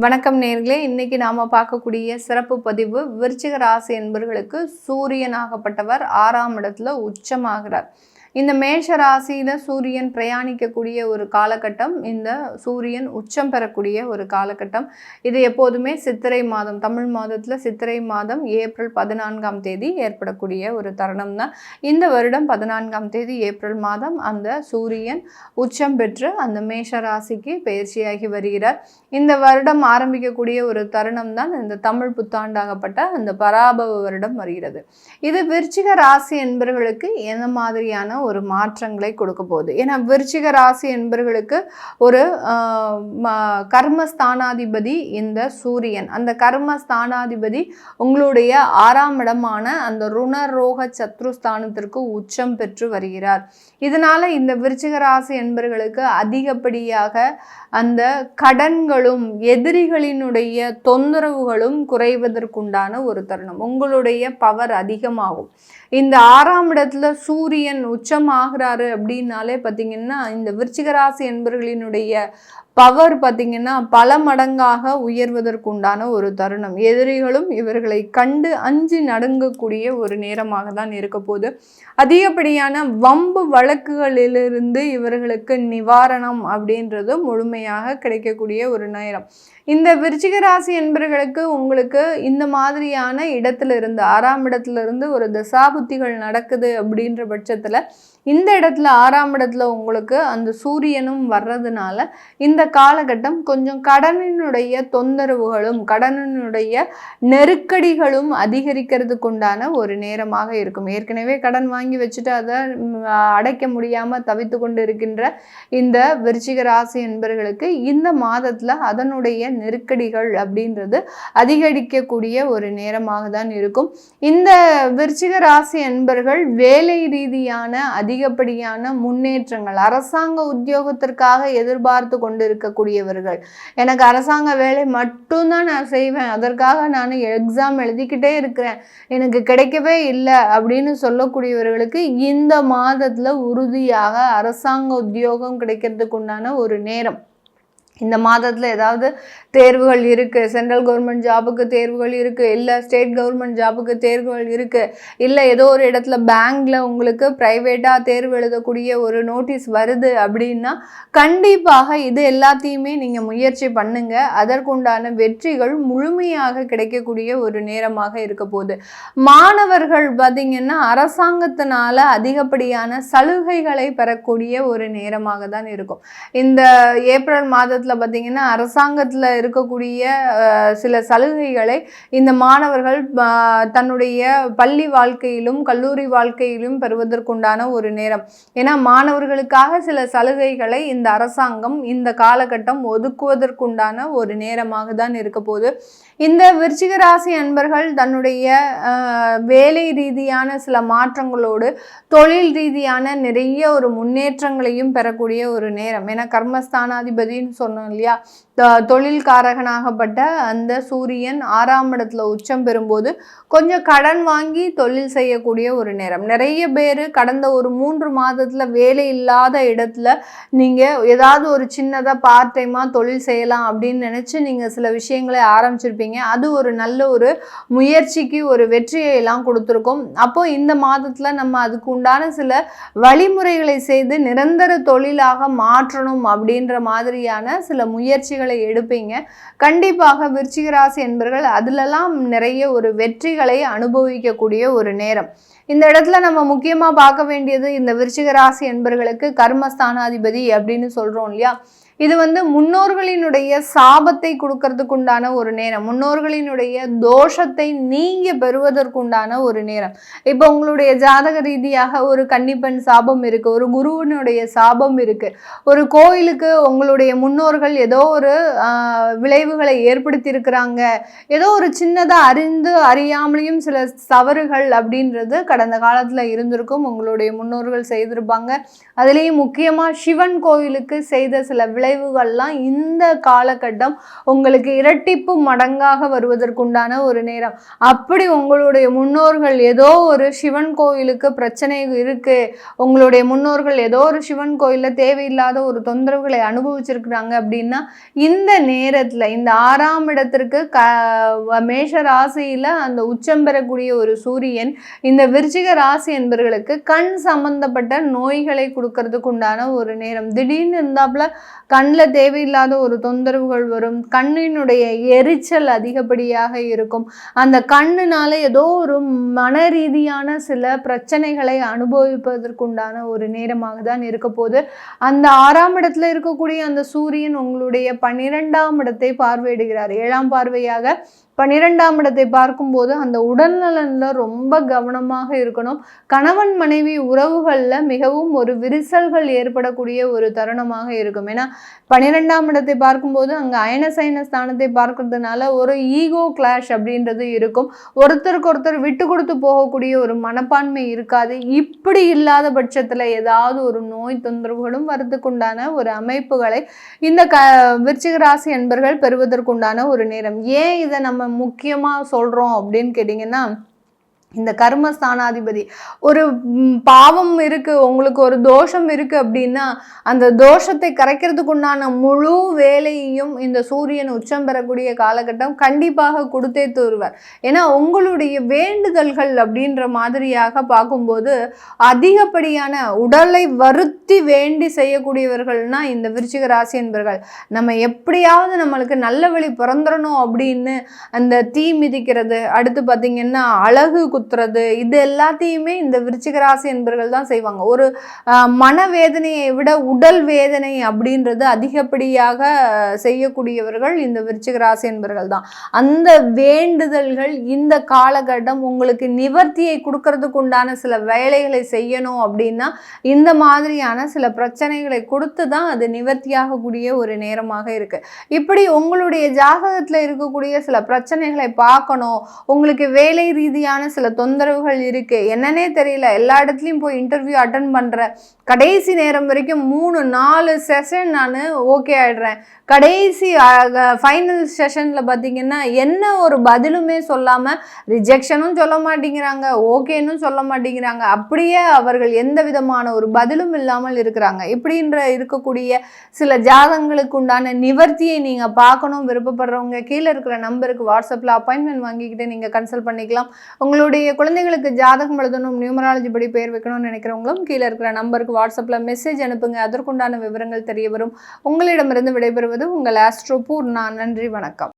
வணக்கம் நேர்களே, இன்னைக்கு நாம பார்க்கக்கூடிய சிறப்பு பதிவு விருச்சிக ராசி என்பவர்களுக்கு சூரியனாகப்பட்டவர் 6ஆம் இடத்துல உச்சமாகிறார். இந்த மேஷ ராசியில சூரியன் பிரயாணிக்கக்கூடிய ஒரு காலகட்டம், இந்த சூரியன் உச்சம் பெறக்கூடிய ஒரு காலகட்டம். இது எப்போதுமே சித்திரை மாதம், தமிழ் மாதத்துல சித்திரை மாதம் ஏப்ரல் 14ஆம் தேதி ஏற்படக்கூடிய ஒரு தருணம் தான். இந்த வருடம் 14ஆம் தேதி ஏப்ரல் மாதம் அந்த சூரியன் உச்சம் பெற்று அந்த மேஷ ராசிக்கு பயிற்சியாகி வருகிறார். இந்த வருடம் ஆரம்பிக்கக்கூடிய ஒரு தருணம் தான் இந்த தமிழ் புத்தாண்டாகப்பட்ட அந்த பராபவ வருடம் வருகிறது. இது விருச்சிக ராசி என்பவர்களுக்கு எந்த மாதிரியான ஒரு மாற்றங்களை கொடுக்க போகுது? ஏன்னா விருச்சிக ராசி என்பவர்களுக்கு ஒரு கர்மஸ்தானாதிபதி இந்த சூரியன். அந்த கர்மஸ்தானாதிபதி உங்களுடைய 6ஆம் இடமான அந்த ருணரோக சத்ருஸ்தானத்திற்கு உச்சம் பெற்று வருகிறார். இதனால இந்த விருச்சிக ராசி என்பவர்களுக்கு அதிகப்படியாக அந்த கடன்களும் எதிரிகளினுடைய தொந்தரவுகளும் குறைவதற்குண்டான ஒரு தருணம். உங்களுடைய பவர் அதிகமாகும். இந்த 6ஆம் இடத்துல சூரியன் உச்சம் ஆகிறாரு அப்படின்னாலே பார்த்தீங்கன்னா இந்த விருச்சிக ராசி என்பவர்களினுடைய பவர் பார்த்தீங்கன்னா பல மடங்காக உயர்வதற்குண்டான ஒரு தருணம். எதிரிகளும் இவர்களை கண்டு அஞ்சு நடுங்கக்கூடிய ஒரு நேரமாக தான் இருக்க போது. அதிகப்படியான வம்பு வழக்குகளிலிருந்து இவர்களுக்கு நிவாரணம் அப்படின்றது முழுமையாக கிடைக்கக்கூடிய ஒரு நேரம். இந்த விருச்சிக ராசி என்பவர்களுக்கு உங்களுக்கு இந்த மாதிரியான இடத்துல இருந்து 6ஆம் இடத்துல இருந்து ஒரு தசாபுத்திகள் நடக்குது அப்படின்ற பட்சத்துல இந்த இடத்துல 6ஆம் இடத்துல உங்களுக்கு அந்த சூரியனும் வர்றதுனால இந்த காலகட்டம் கொஞ்சம் கடனினுடைய தொந்தரவுகளும் கடனினுடைய நெருக்கடிகளும் அதிகரிக்கிறதுக்கு உண்டான ஒரு நேரமாக இருக்கும். ஏற்கனவே கடன் வாங்கி வச்சுட்டு அதை அடைக்க முடியாம தவித்து கொண்டு இருக்கின்ற இந்த விருச்சிக ராசி என்பவர்களுக்கு இந்த மாதத்துல அதனுடைய நெருக்கடிகள் அப்படின்றது அதிகரிக்கக்கூடிய ஒரு நேரமாக தான் இருக்கும். இந்த விருச்சிக ராசி என்பவர்கள் வேலை ரீதியான அதிகப்படியான முன்னேற்றங்கள், அரசாங்க உத்தியோகத்திற்காக எதிர்பார்த்து கொண்டு இருக்கக்கூடியவர்கள், எனக்கு அரசாங்க வேலை மட்டும்தான் நான் செய்வேன், அதற்காக நான் எக்ஸாம் எழுதிக்கிட்டே இருக்கிறேன், எனக்கு கிடைக்கவே இல்லை அப்படின்னு சொல்லக்கூடியவர்களுக்கு இந்த மாதத்துல உறுதியாக அரசாங்க உத்தியோகம் கிடைக்கிறதுக்கு உண்டான ஒரு நேரம். இந்த மாதத்தில் ஏதாவது தேர்வுகள் இருக்குது, சென்ட்ரல் கவர்மெண்ட் ஜாபுக்கு தேர்வுகள் இருக்குது, இல்லை ஸ்டேட் கவர்மெண்ட் ஜாபுக்கு தேர்வுகள் இருக்குது, இல்லை ஏதோ ஒரு இடத்துல பேங்க்கில் உங்களுக்கு ப்ரைவேட்டாக தேர்வு எழுதக்கூடிய ஒரு நோட்டீஸ் வருது அப்படின்னா கண்டிப்பாக இது எல்லாத்தையுமே நீங்கள் முயற்சி பண்ணுங்க. அதற்குண்டான வெற்றிகள் முழுமையாக கிடைக்கக்கூடிய ஒரு நேரமாக இருக்க போகுது. மாணவர்கள் பார்த்திங்கன்னா அரசாங்கத்தினால அதிகப்படியான சலுகைகளை பெறக்கூடிய ஒரு நேரமாக தான் இருக்கும். இந்த ஏப்ரல் மாதத்தில் பார்த்தீங்கன்னா அரசாங்கத்தில் இருக்கக்கூடிய சில சலுகைகளை இந்த மாணவர்கள் தன்னுடைய பள்ளி வாழ்க்கையிலும் கல்லூரி வாழ்க்கையிலும் பெறுவதற்குண்டான ஒரு நேரம். ஏன்னா மாணவர்களுக்காக சில சலுகைகளை இந்த அரசாங்கம் இந்த காலகட்டம் ஒதுக்குவதற்குண்டான ஒரு நேரமாக தான் இருக்க போகுது. இந்த விருச்சிக ராசி அன்பர்கள் தன்னுடைய வேலை ரீதியான சில மாற்றங்களோடு தொழில் ரீதியான நிறைய ஒரு முன்னேற்றங்களையும் பெறக்கூடிய ஒரு நேரம். ஏன்னா கர்மஸ்தானாதிபதினு சொன்னோம் இல்லையா, தொழில்காரகனாகப்பட்ட அந்த சூரியன் 6ஆம் இடத்துல உச்சம் பெறும்போது கொஞ்சம் கடன் வாங்கி தொழில் செய்யக்கூடிய ஒரு நேரம். நிறைய பேர் கடந்த ஒரு 3 மாதத்துல வேலை இல்லாத இடத்துல நீங்க ஏதாவது ஒரு சின்னதாக பார்ட் டைமாக தொழில் செய்யலாம் அப்படின்னு நினைச்சு நீங்க சில விஷயங்களை ஆரம்பிச்சிருப்பீங்க. அது ஒரு நல்ல ஒரு முயற்சிக்கு ஒரு வெற்றியை எல்லாம் கொடுத்துருக்கோம். அப்போ இந்த மாதத்துல நம்ம அதுக்கு உண்டான சில வழிமுறைகளை செய்து நிரந்தர தொழிலாக மாற்றணும் அப்படின்ற மாதிரியான சில முயற்சிகளை எடுப்பீங்க. கண்டிப்பாக விருச்சிக ராசி என்பவர்கள் அதுலலாம் நிறைய ஒரு வெற்றிகளை அனுபவிக்கக்கூடிய ஒரு நேரம். இந்த இடத்துல நம்ம முக்கியமா பார்க்க வேண்டியது இந்த விருச்சிக ராசி என்பவர்களுக்கு கர்மஸ்தானாதிபதி அப்படின்னு சொல்றோம் இல்லையா, இது முன்னோர்களினுடைய சாபத்தை கொடுக்கறதுக்கு உண்டான ஒரு நேரம், முன்னோர்களினுடைய தோஷத்தை நீங்க பெறுவதற்குண்டான ஒரு நேரம். இப்போ உங்களுடைய ஜாதக ரீதியாக ஒரு கன்னிப்பெண் சாபம் இருக்கு, ஒரு குருவினுடைய சாபம் இருக்கு, ஒரு கோயிலுக்கு உங்களுடைய முன்னோர்கள் ஏதோ ஒரு விளைவுகளை ஏற்படுத்தி இருக்கிறாங்க, ஏதோ ஒரு சின்னதா அறியாமலையும் சில தவறுகள் அப்படின்றது கடந்த காலத்துல இருந்திருக்கும், உங்களுடைய முன்னோர்கள் செய்திருப்பாங்க. அதுலேயும் முக்கியமா சிவன் கோயிலுக்கு செய்த சில விளைவுகள்லாம் இந்த காலகட்டம் உங்களுக்கு இரட்டிப்பு மடங்காக வருவதற்குண்டான ஒரு நேரம். அப்படி உங்களுடைய முன்னோர்கள் ஏதோ ஒரு சிவன் கோயிலுக்கு பிரச்சனை இருக்கு, உங்களுடைய முன்னோர்கள் ஏதோ ஒரு சிவன் கோயில்ல தேவையில்லாத ஒரு தொந்தரவுகளை அனுபவிச்சிருக்கிறாங்க அப்படின்னா இந்த நேரத்துல இந்த 6ஆம் இடத்திற்கு மேஷ ராசியில அந்த உச்சம் பெறக்கூடிய ஒரு சூரியன் இந்த விருச்சிக ராசி என்பவர்களுக்கு கண் சம்பந்தப்பட்ட நோய்களை கொடுக்கறதுக்கு உண்டான ஒரு நேரம். திடீர்னு இருந்தாப்புல கண்ணில் தேவையில்லாத ஒரு தொந்தரவுகள் வரும், கண்ணினுடைய எரிச்சல் அதிகப்படியாக இருக்கும், அந்த கண்ணுனால ஏதோ ஒரு மன ரீதியான சில பிரச்சனைகளை அனுபவிப்பதற்குண்டான ஒரு நேரமாக தான் இருக்க போது. அந்த 6ஆம் இடத்துல இருக்கக்கூடிய அந்த சூரியன் உங்களுடைய 12ஆம் இடத்தை பார்வையிடுகிறார். 7ஆம் பார்வையாக 12ஆம் இடத்தை பார்க்கும்போது அந்த உடல்நலன்ல ரொம்ப கவனமாக இருக்கணும். கணவன் மனைவி உறவுகள்ல மிகவும் ஒரு விரிசல்கள் ஏற்படக்கூடிய ஒரு தருணமாக இருக்கும். ஏன்னா 12ஆம் இடத்தை பார்க்கும்போது அங்க அயன சயன ஸ்தானத்தை பார்க்கறதுனால ஒரு ஈகோ கிளாஷ் அப்படின்றது இருக்கும். ஒருத்தருக்கு ஒருத்தர் விட்டு கொடுத்து போகக்கூடிய ஒரு மனப்பான்மை இருக்காது. இப்படி இல்லாத பட்சத்துல ஏதாவது ஒரு நோய் தொந்தரவுகளும் வரதுக்குண்டான ஒரு அமைப்புகளை இந்த விருச்சிக ராசி என்பர்கள் பெறுவதற்குண்டான ஒரு நேரம். ஏன் இதை நம்ம முக்கியமா சொல்றோம் அப்படின்னு கேட்டீங்கன்னா, இந்த கர்மஸ்தானாதிபதி ஒரு பாவம் இருக்கு, உங்களுக்கு ஒரு தோஷம் இருக்கு அப்படின்னா அந்த தோஷத்தை கரைக்கிறதுக்கு உண்டான முழு வேலையையும் இந்த சூரியன் உச்சம் பெறக்கூடிய காலகட்டம் கண்டிப்பாக கொடுத்தே தருவார். ஏன்னா உங்களுடைய வேண்டுதல்கள் அப்படின்ற மாதிரியாக பார்க்கும்போது அதிகப்படியான உடலை வருத்தி வேண்டி செய்யக்கூடியவர்கள்னா இந்த விருச்சிக ராசி என்பவர்கள். நம்ம எப்படியாவது நம்மளுக்கு நல்ல வழி பிறந்துடணும் அப்படின்னு அந்த தீ மிதிக்கிறது, அடுத்து பார்த்தீங்கன்னா அழகு குத்துறது, இது எல்லாத்தையுமே இந்த விருச்சிக ராசி என்பவர்கள் தான் செய்வாங்க. ஒரு மனவேதனையை விட உடல் வேதனை அப்படின்றது அதிகப்படியாக செய்யக்கூடியவர்கள் இந்த விருச்சிக ராசி என்பவர்கள் தான். அந்த வேண்டுதல்கள் இந்த காலகட்டம் உங்களுக்கு நிவர்த்தியை கொடுக்கறதுக்கு உண்டான சில வேலைகளை செய்யணும் அப்படின்னா இந்த மாதிரியான சில பிரச்சனைகளை கொடுத்து தான் அது நிவர்த்தியாகக்கூடிய ஒரு நேரமாக இருக்கு. இப்படி உங்களுடைய ஜாதகத்துல இருக்கக்கூடிய சில பிரச்சனைகளை பார்க்கணும், உங்களுக்கு வேலை ரீதியான சில தொந்தரவுகள் இருக்கு, என்னன்னே தெரியல, எல்லா இடத்துலையும் போய் இன்டர்வியூ அட்டன் பண்றேன், கடைசி நேரம் வரைக்கும் 3-4 செஷன் நான் ஓகே ஆயிடுறேன், கடைசி ஃபைனல் செஷனில் பார்த்தீங்கன்னா என்ன ஒரு பதிலுமே சொல்லாமல் ரிஜெக்ஷனும் சொல்ல மாட்டேங்கிறாங்க, ஓகேன்னு சொல்ல மாட்டேங்கிறாங்க, அப்படியே அவர்கள் எந்த விதமான ஒரு பதிலும் இல்லாமல் இருக்கிறாங்க. இப்படின்ற இருக்கக்கூடிய சில ஜாதகங்களுக்கு உண்டான நிவர்த்தியை நீங்கள் பார்க்கணும் விருப்பப்படுறவங்க கீழே இருக்கிற நம்பருக்கு வாட்ஸ்அப்பில் அப்பாயின்மெண்ட் வாங்கிக்கிட்டு நீங்கள் கன்சல்ட் பண்ணிக்கலாம். உங்களுடைய குழந்தைகளுக்கு ஜாதகம் எழுதணும், நியூமராலஜி படி பேர் வைக்கணும்னு நினைக்கிறவங்களும் கீழே இருக்கிற நம்பருக்கு வாட்ஸ்அப்பில் மெசேஜ் அனுப்புங்க, அதற்குண்டான விவரங்கள் தெரிய வரும். உங்களிடமிருந்து விடைபெறுவது உங்கள் ஆஸ்ட்ரோ பூர்ணா. நன்றி, வணக்கம்.